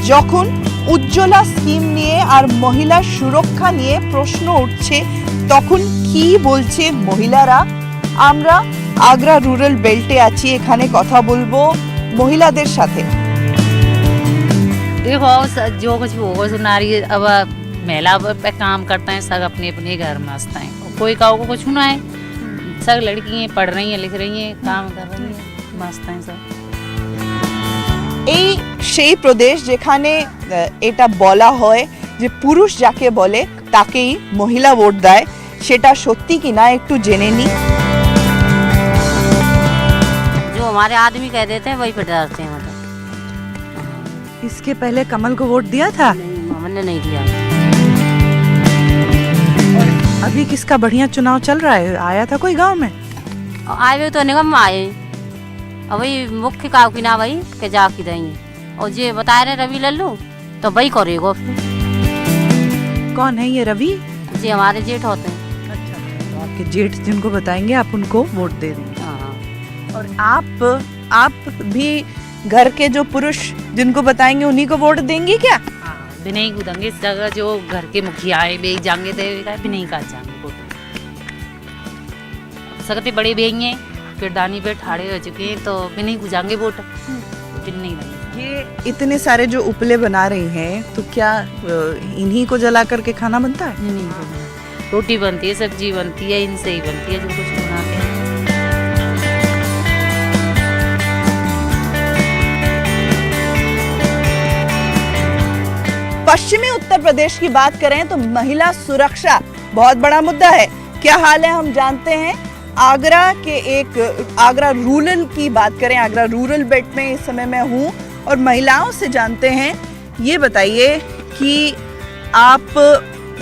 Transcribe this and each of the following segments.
যখন উজ্জ্বলা স্কিম নিয়ে আর মহিলা সুরক্ষা নিয়ে প্রশ্ন উঠছে তখন কি বলছে মহিলারা। আমরা আগ্রা রুরাল বেল্টে আছি, এখানে কথা বলবো মহিলাদের সাথে। देखो जो कुछ भी होगा सो नारी अब महिला पे काम करते हैं, सब अपने अपने घर में मस्त हैं, कोई काऊ को कुछ ना है, सब लड़की हैं, पढ़ रही हैं, लिख रही हैं, काम कर रही हैं, मस्त हैं सब। এই সেই প্রদেশ যেখানে এটা বলা হয় যে পুরুষ যাকে বলে তাকেই মহিলা ভোট দেয়, সেটা সত্যি কিনা একটু জেনে নি। जो हमारे आदमी कह देते हैं वही पे डरते हैं। मतलब इसके पहले कमल को वोट दिया था? नहीं, हमने नहीं दिया। अभी किसका बढ़िया चुनाव चल रहा है, आया था कोई गांव में? आए हुए तो निगम में आए, और वही मुख्य काव की ना वही के जा की देंगे, और जे बता रहे रवि लल्लू तो वही करेगा। कौन है ये रवि? जी हमारे जेठ होते हैं। अच्छा, तो आपके जेठ जिनको बताएंगे आप उनको वोट दे देंगे। हाँ। और आप भी घर के जो पुरुष जिनको बताएंगे उन्हीं को वोट देंगी क्या? भी नहीं कूदेंगे इस जगह, जो घर के मुखिया है वे जाएंगे तो भी नहीं का जाएंगे वोट। सकते बड़े भी हैं, फिरदानी पे ठाड़े हो चुके हैं, तो भी नहीं कूदेंगे वोट, भी नहीं देंगे। ये इतने सारे जो उपले बना रही हैं तो क्या इन्हीं को जला करके खाना बनता है? नहीं बनता। रोटी बनती है, सब्जी बनती है, इनसे ही बनती है जो कुछ बनाते हैं। पश्चिमी उत्तर प्रदेश की बात करें तो महिला सुरक्षा बहुत बड़ा मुद्दा है। क्या हाल है हम जानते हैं। आगरा के आगरा रूरल की बात करें, आगरा रूरल बेल्ट में इस समय मैं हूँ और महिलाओं से जानते हैं। ये बताइए कि आप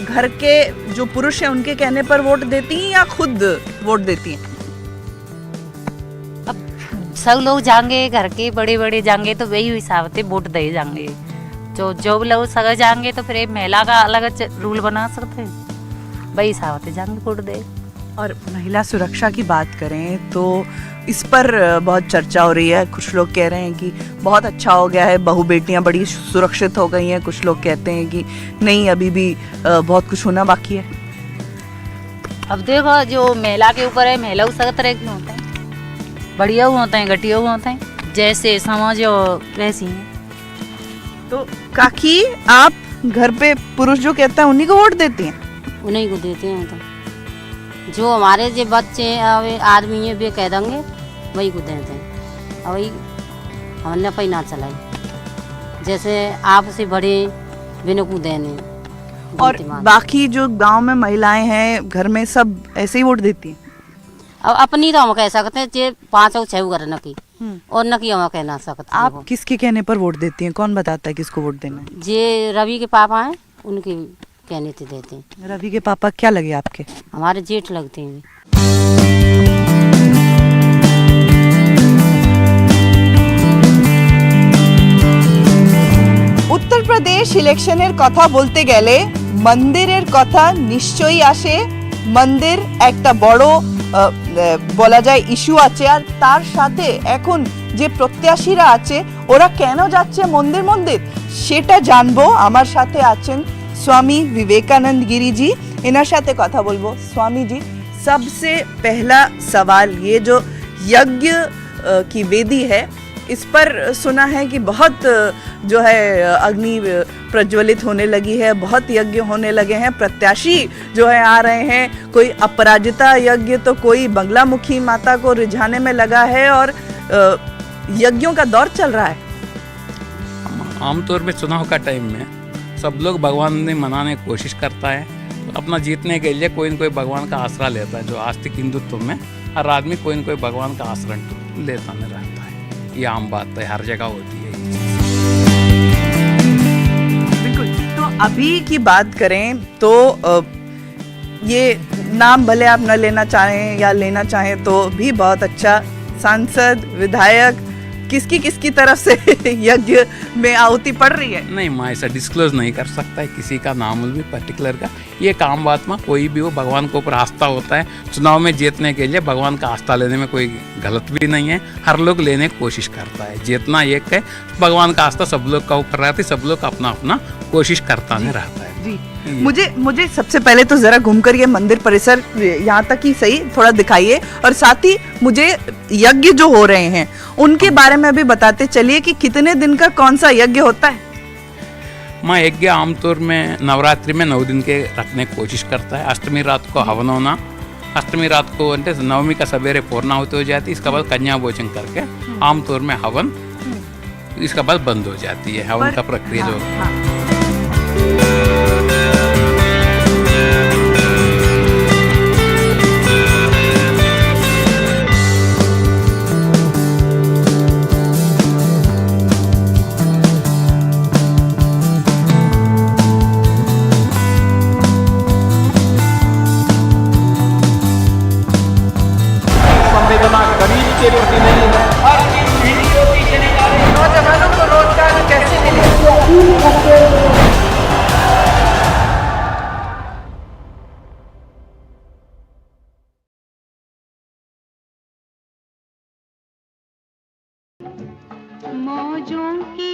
घर के जो पुरुष हैं उनके कहने पर वोट देती हैं या खुद वोट देती हैं? अब सब लोग जाएंगे, घर के बड़े बड़े जाएंगे तो वही हिसाब से वोट दे जाएंगे। जो लोग सगा जाएंगे तो फिर एक महिला का अलग रूल बना सकते हैं, वही हिसाब से जाएंगे वोट दे। और महिला सुरक्षा की बात करें तो इस पर बहुत चर्चा हो रही है। कुछ लोग कह रहे हैं कि बहुत अच्छा हो गया है, बहू बेटियां बड़ी सुरक्षित हो गई हैं। कुछ लोग कहते हैं कि नहीं, अभी भी बहुत कुछ होना बाकी है। अब देखो जो महिला के ऊपर है, महिला सगा तरह के होते हैं, बढ़िया होते हैं, घटिया होते हैं, जैसे समाज वैसी हैं। तो काकी आप घर पे पुरुष जो कहता है उन्हीं को वोट देती हैं? उन्हीं को देते हैं। तो जो हमारे जो बच्चे आदमी हैं वे कह देंगे वही को देते हैं, और वही हमने पही ना चलाई, जैसे आपसे बड़े बिना को देने। और बाकी जो गांव में महिलाएं हैं घर में सब ऐसे ही वोट देती हैं? अब अपनी तो हम कह सकते हैं, जे 5 और 6 घर न की और न की हम कह ना सकते। आप किसके कहने पर वोट देती हैं? कौन बताता है किसको वोट देना है? जे रवि के पापा हैं उनके कहने से देते हैं। रवि के पापा क्या लगे आपके? हमारे जेठ लगते हैं। उत्तर प्रदेश इलेक्शনের কথা বলতে গেলে মন্দিরের কথা নিশ্চয়ই আসে। মন্দির একটা বড় বলা যায় ইস্যু আছে, আর তার সাথে এখন যে প্রত্যাশীরা আছে ওরা কেন যাচ্ছে মন্দির মন্দির সেটা জানবো। আমার সাথে আছেন स्वामी विवेकानंद गिरी जी, इनर साथे कथा बोलबो। स्वामी जी, सबसे पहला सवाल, ये जो यज्ञ की वेदी है इस पर सुना है कि बहुत जो है अग्नि प्रज्वलित होने लगी है, बहुत यज्ञ होने लगे हैं, प्रत्याशी जो है आ रहे हैं, कोई अपराजिता यज्ञ तो कोई बंगलामुखी माता को रिझाने में लगा है और यज्ञों का दौर चल रहा है। आमतौर पे चुनाव का टाइम में सब लोग भगवान ने मनाने की कोशिश करता है, अपना जीतने के लिए कोई न कोई भगवान का आसरा लेता है। जो आस्तिक हिंदुत्व में हर आदमी कोई न कोई भगवान का आश्रय लेता में रहता है, ये आम बात है, हर जगह होती है। बिल्कुल। तो अभी की बात करें तो ये नाम भले आप न लेना चाहें या लेना चाहें तो भी बहुत अच्छा, सांसद, विधायक किसकी तरफ से यज्ञ में आहुति पड़ रही है? नहीं, मैं ऐसा डिस्क्लोज नहीं कर सकता है किसी का नाम भी पर्टिकुलर का। ये काम बात में कोई भी हो, भगवान के ऊपर आस्था होता है। चुनाव में जीतने के लिए भगवान का आस्था लेने में कोई गलत भी नहीं है। हर लोग लेने की कोशिश करता है। जीतना एक है, भगवान का आस्था सब लोग का ऊपर रहती, सब लोग अपना अपना कोशिश करता में रहता है। जी, मुझे सबसे पहले तो जरा घूमकर ये मंदिर परिसर यहाँ तक ही सही थोड़ा दिखाइए, और साथ ही मुझे यज्ञ जो हो रहे हैं उनके बारे में भी बताते चलिए कि कितने दिन का कौन सा यज्ञ होता है। माँ यज्ञ आमतौर में नवरात्रि में 9 दिन के रखने की कोशिश करता है। अष्टमी रात को हवन होना, अष्टमी रात को अंटे नवमी का सवेरे पूर्णाहुति हो जाती है। इसके बाद कन्या भोजन करके आमतौर में हवन, इसके बाद बंद हो जाती है हवन का प्रक्रिया जो। संवेदना गरीब के प्रति नहीं है। और इस वीडियो की चली जा रही नौजवानों को रोजगार कैसे मिले? मौजों की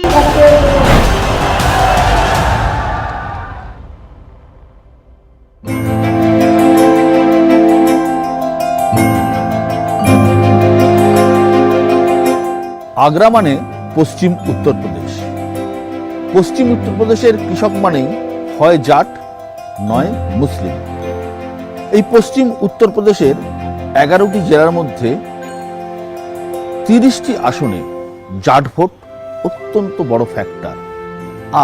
আগ্রা মানে পশ্চিম উত্তরপ্রদেশ। পশ্চিম উত্তরপ্রদেশের কৃষক মানেই হয় জাট নয় মুসলিম। এই পশ্চিম উত্তরপ্রদেশের 11টি জেলার মধ্যে 30টি আসনে জাট ভোট অত্যন্ত বড় ফ্যাক্টর,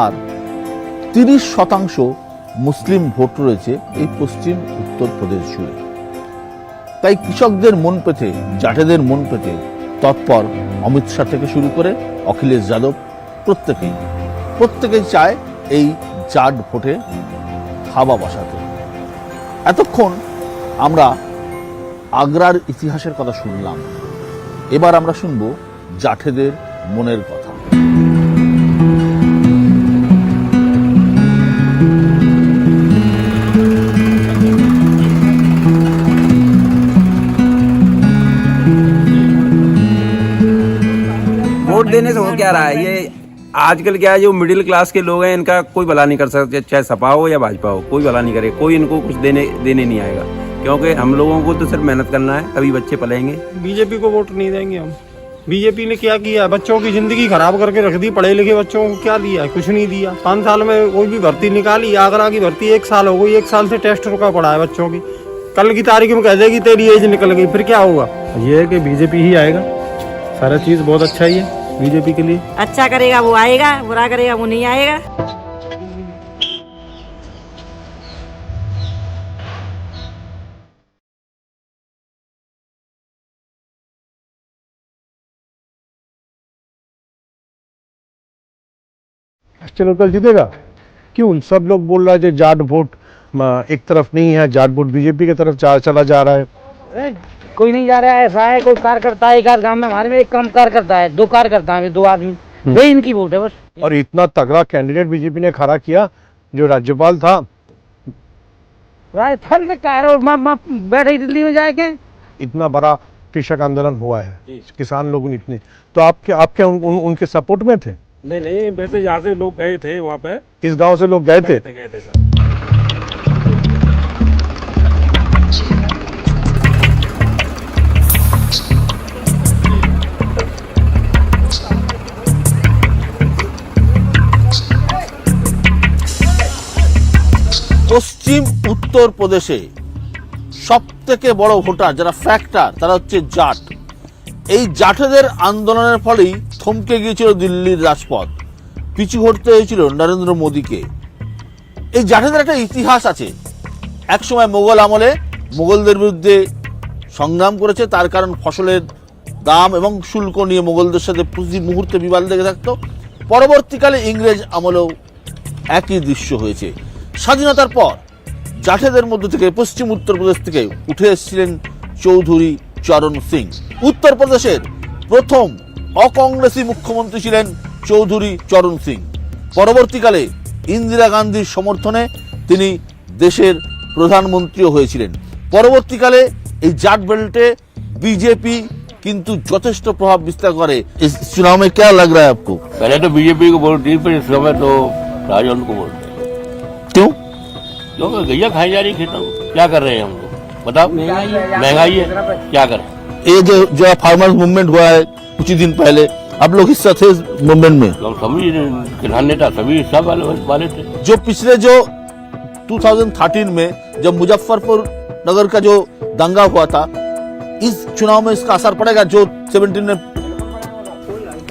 আর 30% মুসলিম ভোট রয়েছে এই পশ্চিম উত্তরপ্রদেশ জুড়ে। তাই কৃষকদের মন পেতে, জাটেদের মন পেতে তৎপর অমিত শাহ থেকে শুরু করে অখিলেশ যাদব প্রত্যেকেই চায় এই জাট ভোটে থাবা বসাতে। এতক্ষণ আমরা আগ্রার ইতিহাসের কথা শুনলাম, এবার আমরা শুনব জাঠেদের মনের কথা। वोट देने से हो क्या रहा है? ये आजकल क्या है, जो मिडिल क्लास के लोग हैं इनका कोई भला नहीं कर सकते, चाहे सपा हो या भाजपा हो, कोई भला नहीं करे। कोई इनको कुछ देने नहीं आएगा, क्योंकि हम लोगों को तो सिर्फ मेहनत करना है, तभी बच्चे पलेंगे। बीजेपी को वोट नहीं देंगे हम। बीजेपी ने क्या किया है? बच्चों की जिंदगी खराब करके रख दी। पढ़े लिखे बच्चों को क्या दिया है? कुछ नहीं दिया। 5 साल में कोई भी भर्ती निकाली, आगरा की भर्ती 1 साल हो गई, 1 साल से टेस्ट रुका पड़ा है बच्चों की। कल की तारीख में कह देगी तेरी एज निकल गई, फिर क्या होगा? ये है कि बीजेपी ही आएगा, सारा चीज बहुत अच्छा ही है बीजेपी के लिए। अच्छा करेगा वो आएगा, बुरा करेगा वो नहीं आएगा। लोकल जीतेगा क्यों? सब लोग बोल रहा है जाट वोट एक तरफ नहीं है, जाट वोट बीजेपी की तरफ चला जा रहा है। कोई नहीं जा रहा है, ऐसा है कोई कार्यकर्ता है, एक आध गांव में हमारे में एक कम कार्यकर्ता है, 2 कार्यकर्ता है, 2 आदमी, वही इनकी वोट है बस। और इतना तगड़ा कैंडिडेट बीजेपी ने खड़ा किया जो राज्यपाल था। राजस्थान में कह रहे बैठे दिल्ली में जाके इतना बड़ा कृषक आंदोलन हुआ है, किसान लोग इतने, तो आपके उनके सपोर्ट में थे? नहीं, वैसे यहाँ से लोग गए थे वहाँ पे। इस गांव से लोग गए थे सर। পশ্চিম উত্তরপ্রদেশে সবথেকে বড় ভোটার যারা ফ্যাক্টর, তারা হচ্ছে জাট। এই জাটেদের আন্দোলনের ফলেই থমকে গিয়েছিল দিল্লির রাজপথ, পিছু হটতে হয়েছিল নরেন্দ্র মোদীকে। এই জাটেদের একটা ইতিহাস আছে। একসময় মোগল আমলে মোগলদের বিরুদ্ধে সংগ্রাম করেছে, তার কারণ ফসলের দাম এবং শুল্ক নিয়ে মোগলদের সাথে প্রতি মুহূর্তে বিবাদ লেগে থাকতো। পরবর্তীকালে ইংরেজ আমলেও একই দৃশ্য হয়েছে। স্বাধীনতার পর জাঠেদের মধ্যে থেকে পশ্চিম উত্তরপ্রদেশ থেকে উঠে এসেছিলেন চৌধুরী চরণ সিং। উত্তরপ্রদেশের প্রথম অকংগ্রেসী মুখ্যমন্ত্রী ছিলেন চৌধুরী চরণ সিং। পরবর্তীকালে ইন্দিরা গান্ধীর সমর্থনে তিনি দেশের প্রধানমন্ত্রীও হয়েছিলেন। পরবর্তীকালে এই জাট বেল্টে बीजेपी किंतु যথেষ্ট प्रभाव विस्तार करे। इस चुनाव में क्या लग रहा है आपको? पहले तो बीजेपी को वोट दी, फिर इस समय तो राजन को वोट दें। क्यों? क्योंकि गैया खाई जा रही खेतों में। क्या कर रहे हैं हम लोग बताओ? महंगाई है, क्या करें? ये जो फार्मर्स मूवमेंट हुआ है कुछ ही दिन पहले, आप लोग हिस्सा थे इस मूवमेंट में? लोग सभी किसान नेता सभी हिस्सा वाले थे। जो पिछले जो 2013 में जब मुजफ्फरपुर नगर का जो दंगा हुआ था, इस चुनाव में इसका असर पड़ेगा जो 17 में?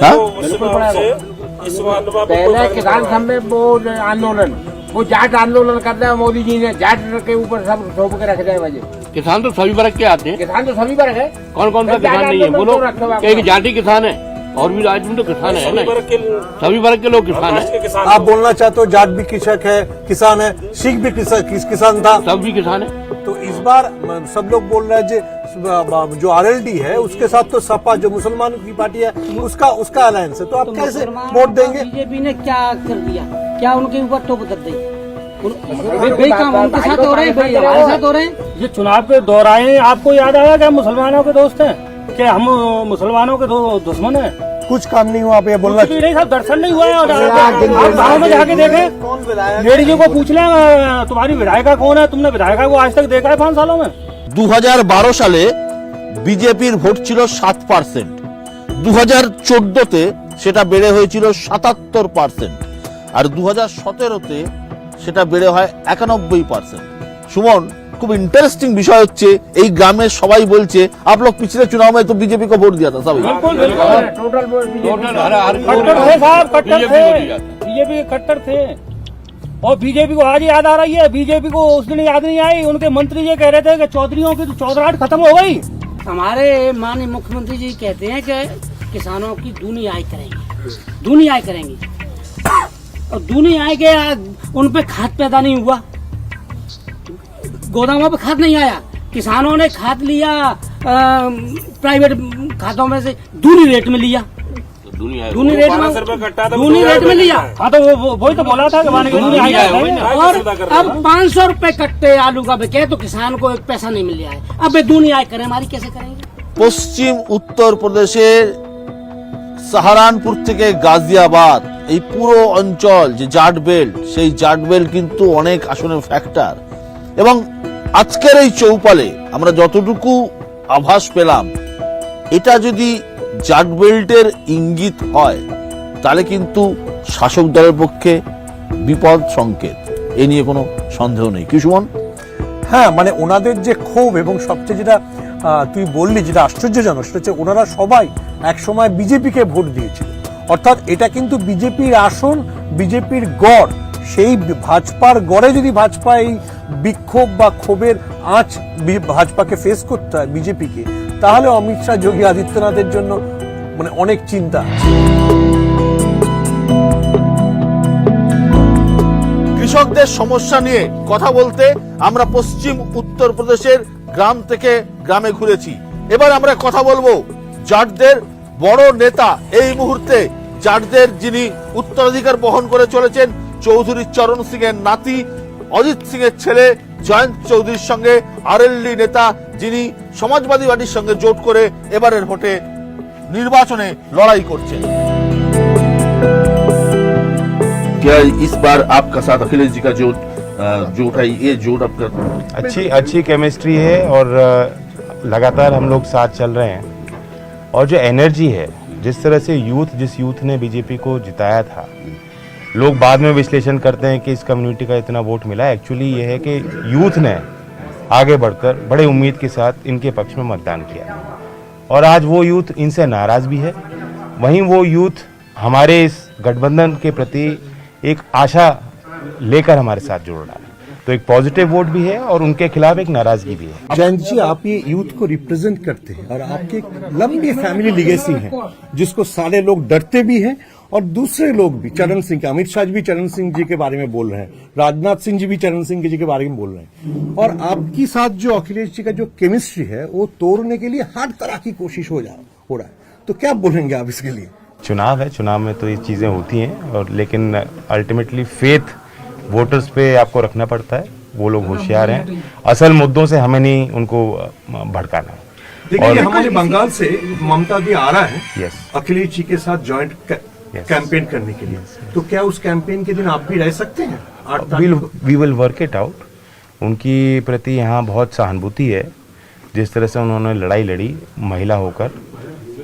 हाँ? पहले किसान सम्मेलन वो आंदोलन, वो जाट आंदोलन करते हैं मोदी जी ने, जाट के ऊपर सब थोप के रख दिया वजह। किसान तो सभी वर्ग के आते हैं। किसान तो सभी वर्ग है। कौन कौन सा किसान नहीं है बोलो? एक जाति किसान है और भी राज्य में तो किसान है ना, सभी वर्ग के लोग किसान है। आप बोलना चाहते हो जाट भी कृषक है, किसान है, सिख भी किसान था, सब भी किसान है। तो इस बार सब लोग बोल रहे हैं जो आरएलडी है उसके साथ तो सपा जो मुसलमानों की पार्टी है उसका अलायंस है, तो आप कैसे वोट देंगे? बीजेपी ने क्या कर दिया, क्या उनके ऊपर टोप कर दी? भाई काम उनके साथ हो रहे हैं, भाई हमारे साथ हो रहे हैं। ये चुनाव के दौरान आपको याद आया कि हम मुसलमानों के दोस्त हैं, क्या हम मुसलमानों के दुश्मन हैं? कुछ काम नहीं हुआ, आप ये बोलना कुछ भी नहीं साहब, दर्शन नहीं हुआ है। और आप गाँव में जाके देखें, कौन विधायक लेडी जी को पूछ लें तुम्हारी विधायिका कौन है, तुमने विधायिका को आज तक देखा है 5 सालों में? 2012 সালে বিজেপির ভোট ছিল 7%, 2014তে সেটা বেড়ে হয়েছিল 77%, আর 2017তে সেটা বেড়ে হয় 91%। সুমন, खूब इंटरेस्टिंग विषय হচ্ছে এই গ্রামে সবাই বলছে आप लोग पिछले चुनाव में तो बीजेपी को वोट दिया था सभी। बिल्कुल टोटल कट्टर थे साहब, कट्टर थे, बीजेपी के कट्टर थे। और बीजेपी को आज याद आ रही है, बीजेपी को उस दिन याद नहीं आई। उनके मंत्री ये कह रहे थे कि चौधरीयों की तो चौधराहट खत्म हो गई। हमारे माननीय मुख्यमंत्री जी कहते हैं कि किसानों की दूनी आय करेंगे, दूनी आय करेंगे, और दूनी आय के उन पे खाद पैदा नहीं हुआ, गोदामों पे खाद नहीं आया, किसानों ने खाद लिया प्राइवेट खातों में से दूनी रेट में लिया, दूनी रेट में लिया। हाँ तो वही तो बोला था कि दूनी आय है। और अब 500 रुपए कट्टे आलू का बिके तो किसान को 1 पैसा नहीं मिल रहा है। अब दूनी आय करें, हमारी कैसे करेंगे? পশ্চিম উত্তর প্রদেশের সাহারানপুর থেকে গাজিয়াবাদ এই পুরো অঞ্চল যে জাট বেল্ট, সেই জাট বেল্ট কিন্তু অনেক আসনের ফ্যাক্টর। এবং আজকের এই চৌপালে আমরা যতটুকু আভাস পেলাম, এটা যদি জাট বেল্টের ইঙ্গিত হয় তাহলে কিন্তু শাসক দলের পক্ষে বিপদ সংকেত, এ নিয়ে কোনো সন্দেহ নেই। কি সুমন? হ্যাঁ, মানে ওনাদের যে ক্ষোভ এবং সবচেয়ে যেটা তুই বললি যেটা আশ্চর্যজনক সেটা হচ্ছে ওনারা সবাই একসময় বিজেপিকে ভোট দিয়েছিল, অর্থাৎ এটা কিন্তু বিজেপির আসন, বিজেপির গড়। সেই ভাজপার গড়ে যদি ভাজপা এই বিক্ষোভ বা ক্ষোভের আঁচ ভাজপাকে ফেস করতে হয় বিজেপিকে, তাহলে অমিত শাহ যোগী আদিত্যনাথের জন্য মানে অনেক চিন্তা আছে। কৃষকদের সমস্যা নিয়ে কথা বলতে আমরা পশ্চিম উত্তরপ্রদেশের গ্রাম থেকে গ্রামে ঘুরেছি। এবার আমরা কথা বলবো জাটদের বড় নেতা, এই মুহূর্তে জাটদের যিনি উত্তরাধিকার বহন করে চলেছেন, চৌধুরী চরণ সিং এর নাতি অজিত সিং এর ছেলে জয়ন্ত চৌধুরীর সঙ্গে আরএলডি নেতা, যিনি সমাজবাদী পার্টির সঙ্গে জোট করে এবারের ভোটে নির্বাচনে লড়াই করছেন। क्या इस बार आपका साथ अखिलेश जी का जोट है, ये जोट आपका? अच्छी केमिस्ट्री है और लगातार हम लोग साथ चल रहे हैं। और जो एनर्जी है, जिस तरह से जिस यूथ ने बीजेपी को जिताया था, लोग बाद में विश्लेषण करते हैं कि इस कम्युनिटी का इतना वोट मिला, एक्चुअली ये है कि यूथ ने आगे बढ़कर बड़े उम्मीद के साथ इनके पक्ष में मतदान किया। और आज वो यूथ इनसे नाराज भी है, वहीं वो यूथ हमारे इस गठबंधन के प्रति एक आशा लेकर हमारे साथ जुड़ रहा है। तो एक पॉजिटिव वोट भी है और उनके खिलाफ एक नाराजगी भी है। जयंत जी, आप ये यूथ को रिप्रेजेंट करते हैं और आपकी एक लंबी फैमिली लीगेसी है जिसको सारे लोग डरते भी हैं, और दूसरे लोग भी, चरण सिंह, अमित शाह जी भी चरण सिंह जी के बारे में बोल रहे हैं, राजनाथ सिंह जी भी चरण सिंह जी के बारे में बोल रहे हैं, और आपके साथ जो अखिलेश जी का जो केमिस्ट्री है वो तोड़ने के लिए हर तरह की कोशिश हो रहा है। तो क्या बोलेंगे आप इसके लिए? चुनाव है, चुनाव में तो ये चीज़ें होती हैं, और लेकिन अल्टीमेटली फेथ वोटर्स पे आपको रखना पड़ता है। वो लोग होशियार हैं, असल मुद्दों से हमें नहीं उनको भड़काना। देखिए, ये हमारे बंगाल से ममता दी आ रहा है यस, अखिलेश जी के साथ जॉइंट कैंपेन करने के लिए, तो क्या उस कैंपेन के दिन आप भी रह सकते हैं? We will work it out. उनकी प्रति यहाँ बहुत सहानुभूति है, जिस तरह से उन्होंने लड़ाई लड़ी महिला होकर,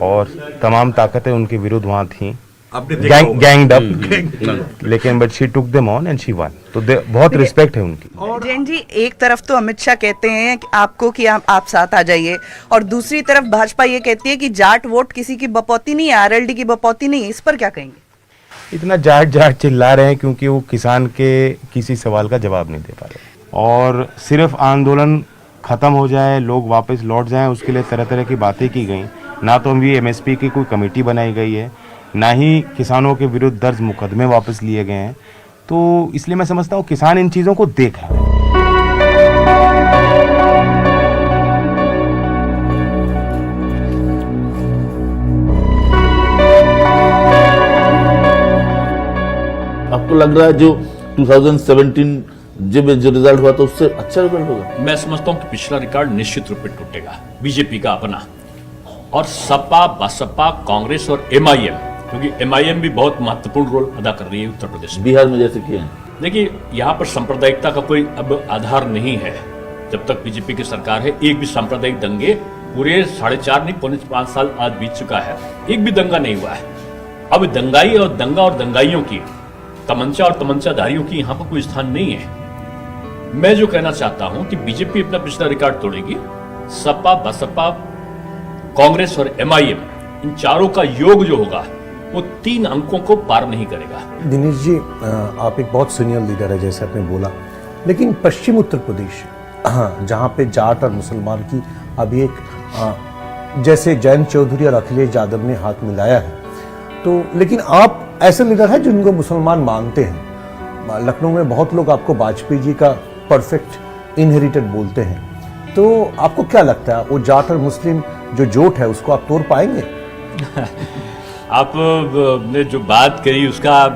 और तमाम ताकतें उनके विरुद्ध वहाँ थी, गैंग्ड अप, लेकिन but she took them on and she one. तो बहुत रिस्पेक्ट है उनकी। जैन जी, एक तरफ तो अमित शाह कहते हैं कि आपको कि आप साथ आ जाइए, और दूसरी तरफ भाजपा ये कहती है कि जाट वोट किसी की बपौती नहीं है, आरएलडी की बपौती नहीं है। इस पर क्या कहेंगे? इतना जाट जाट चिल्ला रहे हैं क्योंकि वो किसान के किसी सवाल का जवाब नहीं दे पा रहे, और सिर्फ आंदोलन खत्म हो जाए, लोग वापस लौट जाएं, उसके लिए तरह तरह की बातें की गई। ना तो अभी एमएसपी की कोई कमेटी बनाई गई है, ना ही किसानों के विरुद्ध दर्ज मुकदमे वापस लिए गए हैं। तो इसलिए मैं समझता हूँ किसान इन चीज़ों को देख रहा है। आपको लग रहा है जो 2017 जब जो रिजल्ट हुआ तो उससे अच्छा रिजल्ट होगा? मैं समझता हूँ कि पिछला रिकॉर्ड निश्चित रूप में टूटेगा, बीजेपी का अपना, और सपा, बसपा, कांग्रेस और एमआईएम, क्योंकि एमआईएम भी बहुत महत्वपूर्ण रोल अदा कर रही है उत्तर प्रदेश में। बिहार में जैसे किए हैं। देखिए, यहाँ पर सांप्रदायिकता का कोई अब आधार नहीं है। जब तक बीजेपी की सरकार है, एक भी सांप्रदायिक दंगे पूरे 4.5 नहीं 5 साल आज बीत चुका है, एक भी दंगा नहीं हुआ है। अब दंगाई और दंगा और दंगाइयों की, तमंचा और तमंचाधारियों की यहाँ पर कोई स्थान नहीं है। मैं जो कहना चाहता हूं कि बीजेपी अपना पिछला रिकॉर्ड तोड़ेगी, सपा, बसपा, कांग्रेस और एमआईएम, इन चारों का योग जो होगा वो 3 अंकों को पार नहीं करेगा। दिनेश जी, आप एक बहुत सीनियर लीडर है जैसे आपने बोला, लेकिन पश्चिम उत्तर प्रदेश जहाँ पे जाट और मुसलमान की अभी एक जैसे जयंत चौधरी और अखिलेश यादव ने हाथ मिलाया है, तो लेकिन आप ऐसे लीडर हैं जिनको मुसलमान मानते हैं। लखनऊ में बहुत लोग आपको वाजपेयी जी का परफेक्ट इनहेरिटेड बोलते हैं, तो आपको क्या लगता है वो जाट और मुस्लिम जो जोट है उसको आप तोड़ पाएंगे? आपने जो बात करी उसका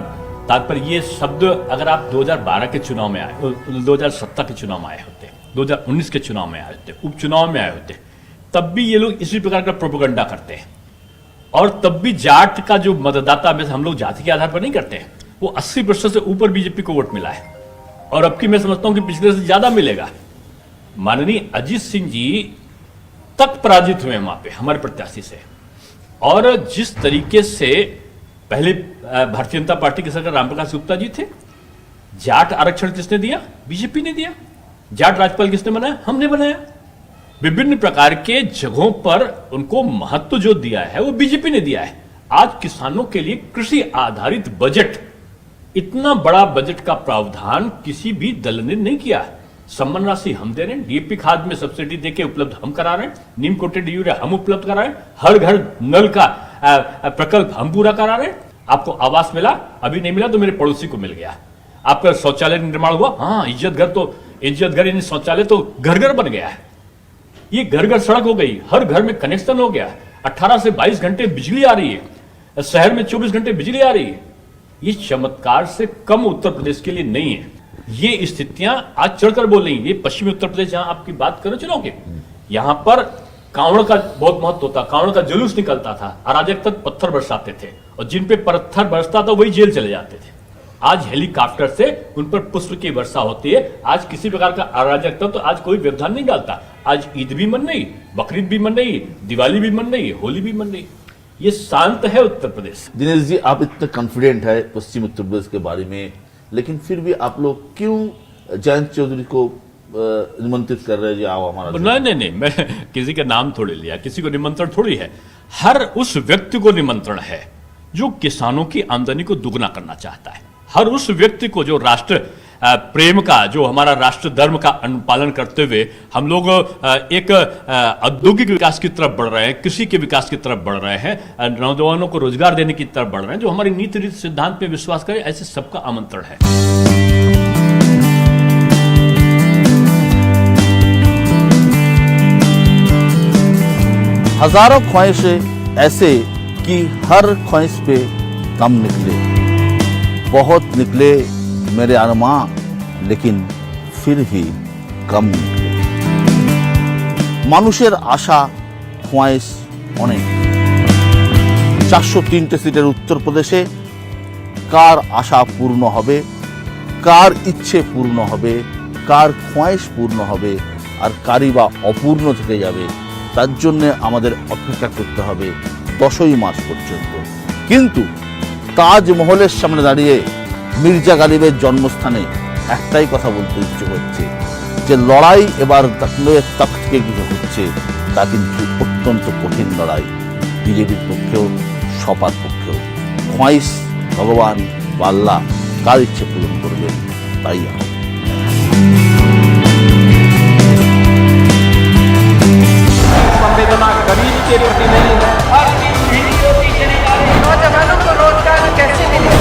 तात्पर्य, ये शब्द अगर आप 2012 के चुनाव में आए, 2017 के चुनाव में आए होते, 2019 के चुनाव में आए होते, उपचुनाव में आए होते, तब भी ये लोग इसी प्रकार का प्रोपेगेंडा करते हैं। और तब भी जाट का जो मतदाता में हम लोग जाति के आधार पर नहीं करते हैं, वो 80% से ऊपर बीजेपी को वोट मिला है, और अब की मैं समझता हूं कि पिछले से ज्यादा मिलेगा। माननीय अजीत सिंह जी तक पराजित हुए वहां पे हमारे प्रत्याशी से, और जिस तरीके से पहले भारतीय जनता पार्टी के सरकार रामप्रकाश गुप्ता जी थे, जाट आरक्षण किसने दिया? बीजेपी ने दिया। जाट राज्यपाल किसने बनाया? हमने बनाया। विभिन्न प्रकार के जगहों पर उनको महत्व जो दिया है वो बीजेपी ने दिया है। आज किसानों के लिए कृषि आधारित बजट, इतना बड़ा बजट का प्रावधान किसी भी दल ने नहीं किया। सम्मान राशि हम दे रहे हैं, डीएपी खाद में सब्सिडी देके उपलब्ध हम करा रहे हैं, नीम कोटेड यूरिया हम उपलब्ध करा रहे हैं, हर घर नल का प्रकल्प हम पूरा करा रहे हैं। आपको आवास मिला, अभी नहीं मिला तो मेरे पड़ोसी को मिल गया। आपका शौचालय निर्माण हुआ, हाँ, इज्जत घर यानी शौचालय तो घर घर बन गया है। ये घर घर सड़क हो गई, हर घर में कनेक्शन हो गया, 18 से 22 घंटे बिजली आ रही है, शहर में 24 घंटे बिजली आ रही है। ये चमत्कार से कम उत्तर प्रदेश के लिए नहीं है। ये स्थितियां आज चढ़कर बोल रही हैं। ये पश्चिमी उत्तर प्रदेश जहां आपकी बात करो चुनाव के, यहां पर कांवड़ का बहुत महत्व होता, कांवड़ का जुलूस निकलता था, अराजक तक पत्थर बरसाते थे, और जिन पे पत्थर बरसता था वही जेल चले जाते थे। आज हेलीकॉप्टर से उन पर पुष्प की वर्षा होती है। आज किसी प्रकार का अराजकता तो आज कोई व्यवधान नहीं डालता। आज ईद भी मन रही, बकरीद भी मन रही, दिवाली भी मन रही, होली भी मन रही। ये शांत है उत्तर प्रदेश। दिनेश जी, आप इतने कॉन्फिडेंट है पश्चिम उत्तर प्रदेश के बारे में, लेकिन फिर भी आप लोग क्यों जयंत चौधरी को निमंत्रित कर रहे हैं? आओ हमारा। नहीं, मैं किसी का नाम थोड़ी लिया, किसी को निमंत्रण थोड़ी है। हर उस व्यक्ति को निमंत्रण है जो किसानों की आमदनी को दुगना करना चाहता है। हर उस व्यक्ति को जो राष्ट्र प्रेम का, जो हमारा राष्ट्र धर्म का अनुपालन करते हुए हम लोग एक औद्योगिक विकास की तरफ बढ़ रहे हैं, कृषि के विकास की तरफ बढ़ रहे हैं, नौजवानों को रोजगार देने की तरफ बढ़ रहे हैं, जो हमारी नीति रीति सिद्धांत पे विश्वास करे, ऐसे सबका आमंत्रण है। हजारों ख्वाहिशें ऐसे कि हर ख्वाहिश पे कम निकले, बहुत निकले मेरे अरमां, लेकिन फिर भी कम निकले। মানুষের আশা খোয়াইশ অনেক। 403টে সিটের উত্তরপ্রদেশে কার আশা পূর্ণ হবে, কার ইচ্ছে পূর্ণ হবে, কার খোয়াইশ পূর্ণ হবে, আর কারই বা অপূর্ণ থেকে যাবে, তার জন্য আমাদের অপেক্ষা করতে হবে 10ই মার্চ পর্যন্ত। কিন্তু তাজমহলের সামনে দাঁড়িয়ে মির্জা গালিবের জন্মস্থানে একটাই কথা বলতে ইচ্ছে হচ্ছে যে লড়াই এবার লক্ষ্ণৌয়ের তখ্তকে ঘিরে হচ্ছে, তা কিন্তু অত্যন্ত কঠিন লড়াই, বিজেপির পক্ষেও সপার পক্ষেও। খোয়াইশ ভগবান বা আল্লাহ কার ইচ্ছে পূরণ করবেন তাই হবে। संवेदना गरीब के प्रति नहीं है। हर चीज वीडियो की नौजवानों को रोजगार कैसे मिले।